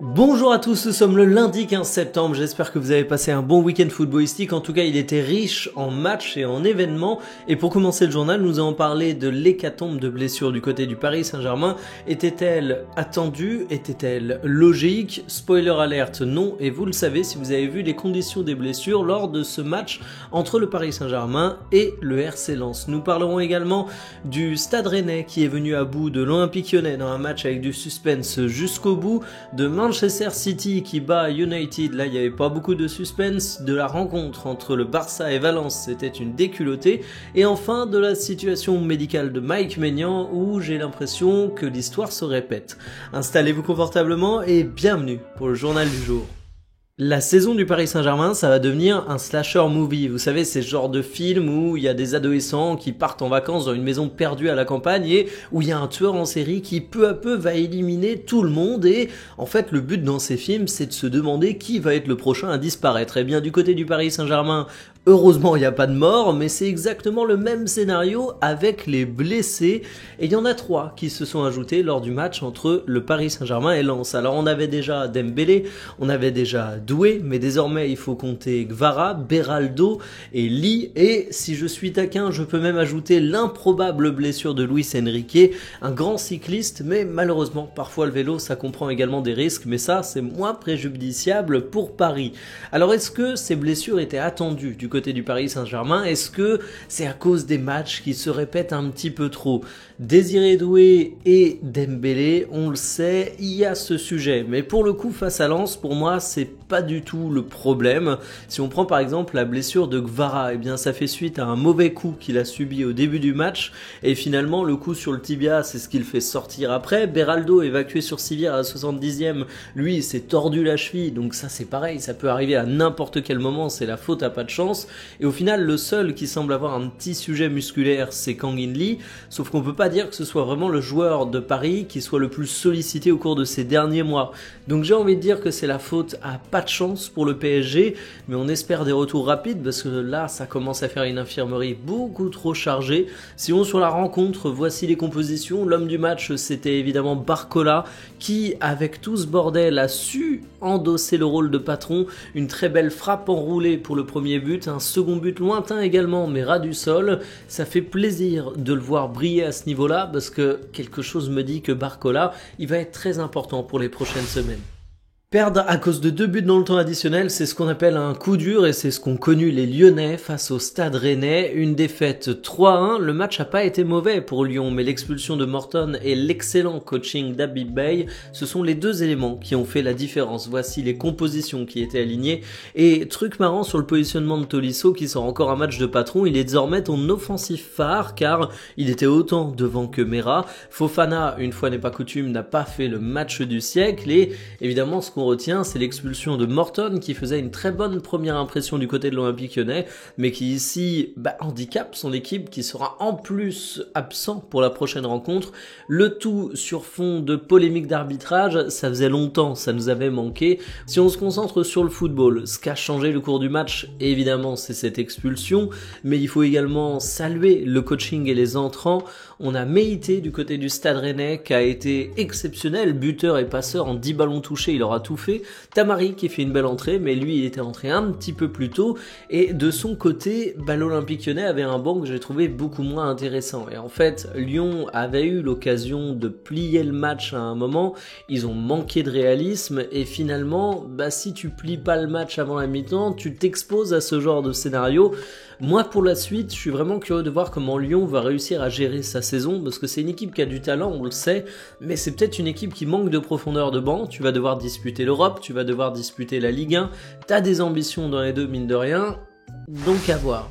Bonjour à tous, nous sommes le lundi 15 septembre, j'espère que vous avez passé un bon week-end footballistique, en tout cas il était riche en matchs et en événements, et pour commencer le journal, nous allons parler de l'hécatombe de blessures du côté du Paris Saint-Germain. Était-elle attendue? Était-elle logique? Spoiler alert, non, et vous le savez si vous avez vu les conditions des blessures lors de ce match entre le Paris Saint-Germain et le RC Lens. Nous parlerons également du Stade Rennais qui est venu à bout de l'Olympique Lyonnais dans un match avec du suspense jusqu'au bout, de Manchester City qui bat United, là il n'y avait pas beaucoup de suspense, de la rencontre entre le Barça et Valence, c'était une déculottée, et enfin de la situation médicale de Mike Maignan où j'ai l'impression que l'histoire se répète. Installez-vous confortablement et bienvenue pour le journal du jour. La saison du Paris Saint-Germain, ça va devenir un slasher movie. Vous savez, c'est ce genre de film où il y a des adolescents qui partent en vacances dans une maison perdue à la campagne et où il y a un tueur en série qui peu à peu va éliminer tout le monde. Et en fait, le but dans ces films, c'est de se demander qui va être le prochain à disparaître. Et bien, du côté du Paris Saint-Germain, heureusement, il n'y a pas de mort, mais c'est exactement le même scénario avec les blessés. Et il y en a 3 qui se sont ajoutés lors du match entre le Paris Saint-Germain et Lens. Alors, on avait déjà Dembélé, on avait déjà Doué, mais désormais, il faut compter Gvara, Beraldo et Lee. Et si je suis taquin, je peux même ajouter l'improbable blessure de Luis Enrique, un grand cycliste, mais malheureusement, parfois le vélo, ça comprend également des risques, mais ça, c'est moins préjudiciable pour Paris. Alors, est-ce que ces blessures étaient attendues du côté du Paris Saint-Germain? Est-ce que c'est à cause des matchs qui se répètent un petit peu trop? Désiré Doué et Dembélé, on le sait, il y a ce sujet. Mais pour le coup, face à Lens, pour moi, c'est pas du tout le problème. Si on prend par exemple la blessure de Gvara, eh bien ça fait suite à un mauvais coup qu'il a subi au début du match, et finalement le coup sur le tibia, c'est ce qu'il fait sortir après. Beraldo, évacué sur civière à la 70e, lui, il s'est tordu la cheville, donc ça c'est pareil, ça peut arriver à n'importe quel moment, c'est la faute à pas de chance. Et au final, le seul qui semble avoir un petit sujet musculaire, c'est Kang In Lee, sauf qu'on peut pas dire que ce soit vraiment le joueur de Paris qui soit le plus sollicité au cours de ces derniers mois. Donc j'ai envie de dire que c'est la faute à pas de chance pour le PSG, mais on espère des retours rapides parce que là, ça commence à faire une infirmerie beaucoup trop chargée. Sinon, sur la rencontre, voici les compositions. L'homme du match, c'était évidemment Barcola qui, avec tout ce bordel, a su endosser le rôle de patron. Une très belle frappe enroulée pour le premier but, un second but lointain également, mais ras du sol. Ça fait plaisir de le voir briller à ce niveau-là parce que quelque chose me dit que Barcola, il va être très important pour les prochaines semaines. Perdre à cause de 2 buts dans le temps additionnel, c'est ce qu'on appelle un coup dur et c'est ce qu'ont connu les Lyonnais face au Stade Rennais. Une défaite 3-1, le match n'a pas été mauvais pour Lyon, mais l'expulsion de Morton et l'excellent coaching d'Habib Beye, ce sont les 2 éléments qui ont fait la différence. Voici les compositions qui étaient alignées. Et truc marrant sur le positionnement de Tolisso qui sort encore un match de patron, il est désormais ton offensif phare car il était autant devant que Mera. Fofana, une fois n'est pas coutume, n'a pas fait le match du siècle et évidemment ce qu'on retient, c'est l'expulsion de Morton qui faisait une très bonne première impression du côté de l'Olympique Lyonnais, mais qui ici handicape son équipe qui sera en plus absent pour la prochaine rencontre. Le tout sur fond de polémique d'arbitrage, ça faisait longtemps, ça nous avait manqué. Si on se concentre sur le football, ce qui a changé le cours du match, évidemment, c'est cette expulsion, mais il faut également saluer le coaching et les entrants. On a Meïté du côté du Stade Rennais qui a été exceptionnel, buteur et passeur en 10 ballons touchés, il aura tout fait. Tamari qui fait une belle entrée, mais lui il était entré un petit peu plus tôt, et de son côté, l'Olympique Lyonnais avait un banc que j'ai trouvé beaucoup moins intéressant. Et en fait, Lyon avait eu l'occasion de plier le match à un moment, ils ont manqué de réalisme, et finalement, si tu plies pas le match avant la mi-temps, tu t'exposes à ce genre de scénario. Moi, pour la suite, je suis vraiment curieux de voir comment Lyon va réussir à gérer sa saison, parce que c'est une équipe qui a du talent, on le sait, mais c'est peut-être une équipe qui manque de profondeur de banc. Tu vas devoir disputer l'Europe, tu vas devoir disputer la Ligue 1, t'as des ambitions dans les deux, mine de rien, donc à voir.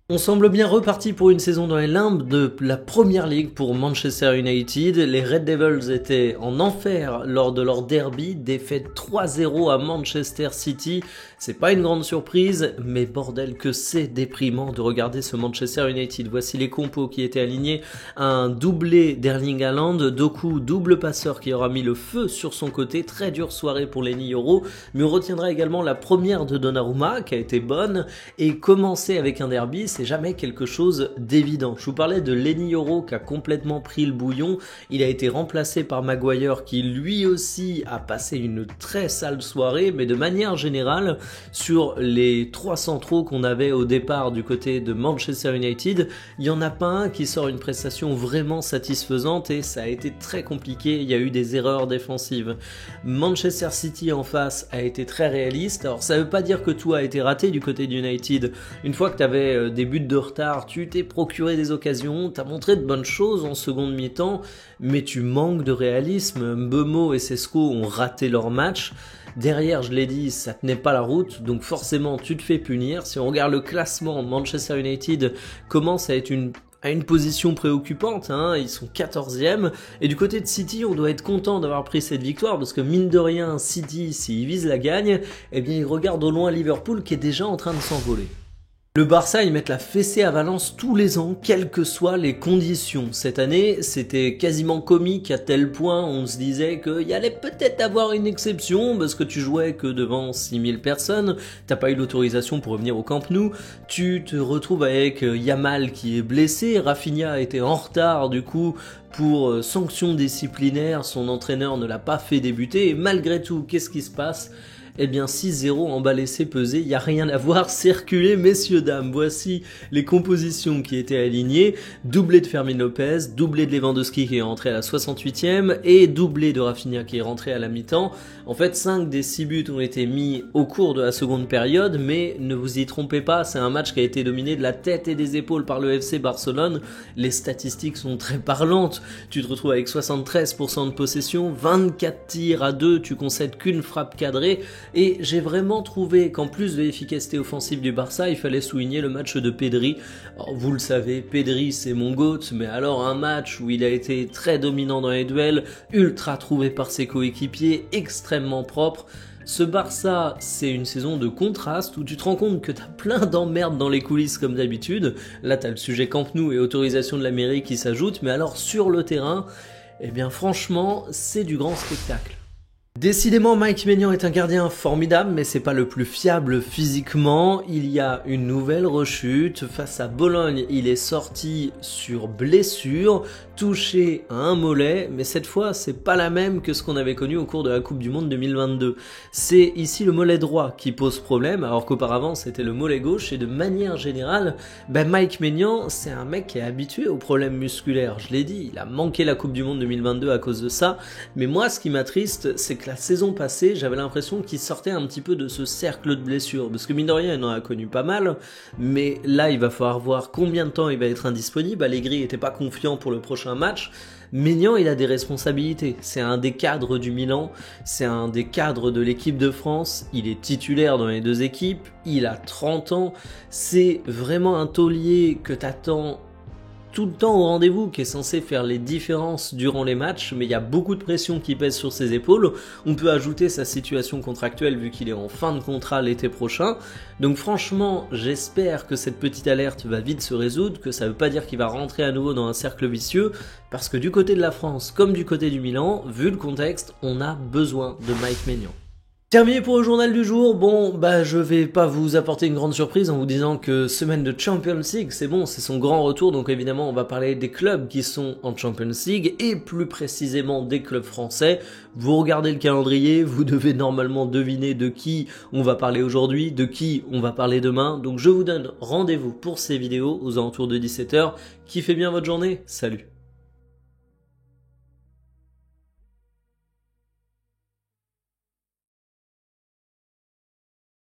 On semble bien reparti pour une saison dans les limbes de la Première Ligue pour Manchester United. Les Red Devils étaient en enfer lors de leur derby, défaite 3-0 à Manchester City. C'est pas une grande surprise, mais bordel que c'est déprimant de regarder ce Manchester United. Voici les compos qui étaient alignés. Un doublé d'Erling Haaland, Doku, double passeur qui aura mis le feu sur son côté. Très dure soirée pour Lenny Yoro, mais on retiendra également la première de Donnarumma qui a été bonne. Et commencer avec un derby, c'est c'est jamais quelque chose d'évident. Je vous parlais de Lenny Yoro qui a complètement pris le bouillon, il a été remplacé par Maguire qui lui aussi a passé une très sale soirée, mais de manière générale, sur les 3 centraux qu'on avait au départ du côté de Manchester United, il n'y en a pas un qui sort une prestation vraiment satisfaisante et ça a été très compliqué, il y a eu des erreurs défensives. Manchester City en face a été très réaliste, alors ça veut pas dire que tout a été raté du côté de United. Une fois que tu avais des buts de retard, tu t'es procuré des occasions, tu as montré de bonnes choses en seconde mi-temps, mais tu manques de réalisme. Mbeumo et Sesko ont raté leur match. Derrière, je l'ai dit, ça tenait pas la route, donc forcément tu te fais punir. Si on regarde le classement, Manchester United commence à être à une position préoccupante, hein, ils sont 14e, et du côté de City, on doit être content d'avoir pris cette victoire, parce que mine de rien, City, s'il vise la gagne, eh bien il regarde au loin Liverpool qui est déjà en train de s'envoler. Le Barça, ils mettent la fessée à Valence tous les ans, quelles que soient les conditions. Cette année, c'était quasiment comique à tel point on se disait qu'il y allait peut-être avoir une exception parce que tu jouais que devant 6000 personnes, t'as pas eu l'autorisation pour revenir au Camp Nou, tu te retrouves avec Yamal qui est blessé, Rafinha était en retard du coup pour sanction disciplinaire, son entraîneur ne l'a pas fait débuter et malgré tout, qu'est-ce qui se passe ? Eh bien 6-0 en bas laissé peser, il n'y a rien à voir, circuler messieurs dames, voici les compositions qui étaient alignées, doublé de Fermin Lopez, doublé de Lewandowski qui est rentré à la 68e et doublé de Rafinha qui est rentré à la mi-temps. En fait 5 des 6 buts ont été mis au cours de la seconde période, mais ne vous y trompez pas, c'est un match qui a été dominé de la tête et des épaules par le FC Barcelone, les statistiques sont très parlantes, tu te retrouves avec 73% de possession, 24 tirs à 2, tu concèdes qu'une frappe cadrée. Et j'ai vraiment trouvé qu'en plus de l'efficacité offensive du Barça, il fallait souligner le match de Pedri. Alors, vous le savez, Pedri c'est mon GOAT, mais alors un match où il a été très dominant dans les duels, ultra trouvé par ses coéquipiers, extrêmement propre. Ce Barça, c'est une saison de contraste où tu te rends compte que t'as plein d'emmerdes dans les coulisses comme d'habitude. Là t'as le sujet Camp Nou et autorisation de la mairie qui s'ajoute, mais alors sur le terrain, eh bien franchement, c'est du grand spectacle. Décidément, Mike Maignan est un gardien formidable, mais c'est pas le plus fiable physiquement. Il y a une nouvelle rechute. Face à Bologne, il est sorti sur blessure, touché à un mollet, mais cette fois, c'est pas la même que ce qu'on avait connu au cours de la Coupe du Monde 2022. C'est ici le mollet droit qui pose problème, alors qu'auparavant, c'était le mollet gauche, et de manière générale, Mike Maignan, c'est un mec qui est habitué aux problèmes musculaires. Je l'ai dit, il a manqué la Coupe du Monde 2022 à cause de ça, mais moi, ce qui m'attriste, c'est que la saison passée, j'avais l'impression qu'il sortait un petit peu de ce cercle de blessures, parce que mine de rien, il en a connu pas mal, mais là, il va falloir voir combien de temps il va être indisponible. Allegri était pas confiant pour le prochain match. Maignan, il a des responsabilités, c'est un des cadres du Milan, c'est un des cadres de l'équipe de France, il est titulaire dans les deux équipes, il a 30 ans, c'est vraiment un taulier que t'attends tout le temps au rendez-vous, qui est censé faire les différences durant les matchs, mais il y a beaucoup de pression qui pèse sur ses épaules. On peut ajouter sa situation contractuelle vu qu'il est en fin de contrat l'été prochain. Donc franchement, j'espère que cette petite alerte va vite se résoudre, que ça veut pas dire qu'il va rentrer à nouveau dans un cercle vicieux, parce que du côté de la France comme du côté du Milan, vu le contexte, on a besoin de Mike Maignan. Terminé pour le journal du jour. Bon, je vais pas vous apporter une grande surprise en vous disant que semaine de Champions League, c'est bon, c'est son grand retour, donc évidemment on va parler des clubs qui sont en Champions League et plus précisément des clubs français. Vous regardez le calendrier, vous devez normalement deviner de qui on va parler aujourd'hui, de qui on va parler demain, donc je vous donne rendez-vous pour ces vidéos aux alentours de 17h. Kiffez bien votre journée, salut!